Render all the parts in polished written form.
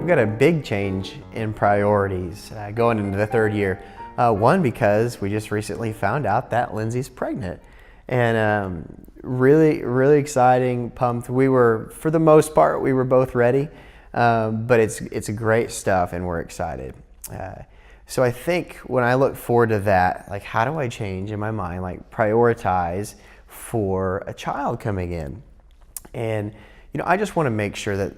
We've got a big change in priorities going into the third year. One, because we just recently found out that Lindsay's pregnant. And really exciting, pumped. We were, for the most part, we were both ready. But it's great stuff and we're excited. So I think when I look forward to that, like how do I change in my mind, like prioritize for a child coming in? And, I just want to make sure that,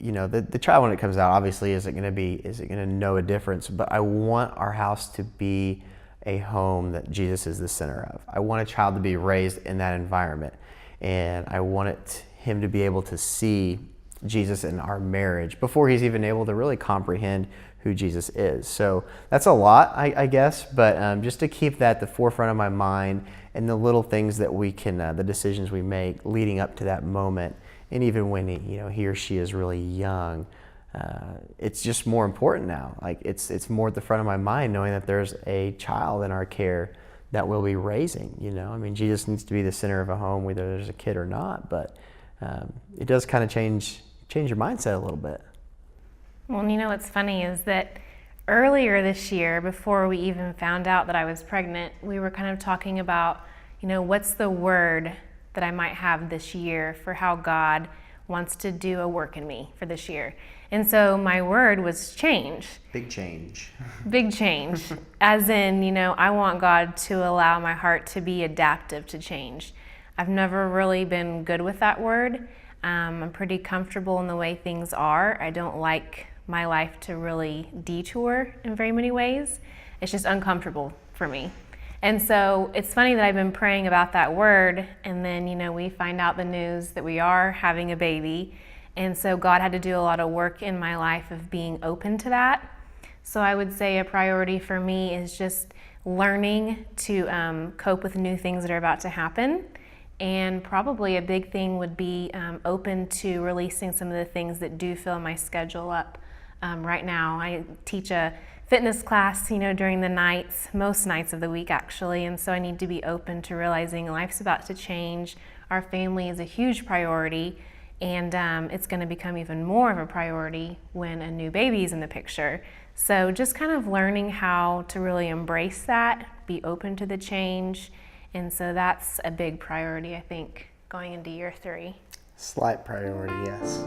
the child when it comes out obviously isn't going to know a difference, but I want our house to be a home that Jesus is the center of. I want a child to be raised in that environment, and I want him to be able to see Jesus in our marriage before he's even able to really comprehend who Jesus is. So that's a lot, I guess, but just to keep that at the forefront of my mind and the little things that we can, the decisions we make leading up to that moment, and even when he or she is really young, it's just more important now. Like it's more at the front of my mind knowing that there's a child in our care that we'll be raising. Jesus needs to be the center of a home, whether there's a kid or not. But it does kind of change your mindset a little bit. Well, what's funny is that earlier this year, before we even found out that I was pregnant, we were kind of talking about, what's the word that I might have this year for how God wants to do a work in me for this year. And so my word was change. Big change. Big change. As in, I want God to allow my heart to be adaptive to change. I've never really been good with that word. I'm pretty comfortable in the way things are. I don't like my life to really detour in very many ways. It's just uncomfortable for me. And so it's funny that I've been praying about that word, and then, we find out the news that we are having a baby. And so God had to do a lot of work in my life of being open to that. So I would say a priority for me is just learning to cope with new things that are about to happen. And probably a big thing would be open to releasing some of the things that do fill my schedule up. Right now, I teach a fitness class, during the nights, most nights of the week actually, and so I need to be open to realizing life's about to change. Our family is a huge priority, and it's going to become even more of a priority when a new baby is in the picture. So just kind of learning how to really embrace that, be open to the change, and so that's a big priority, I think, going into year 3. Slight priority, yes.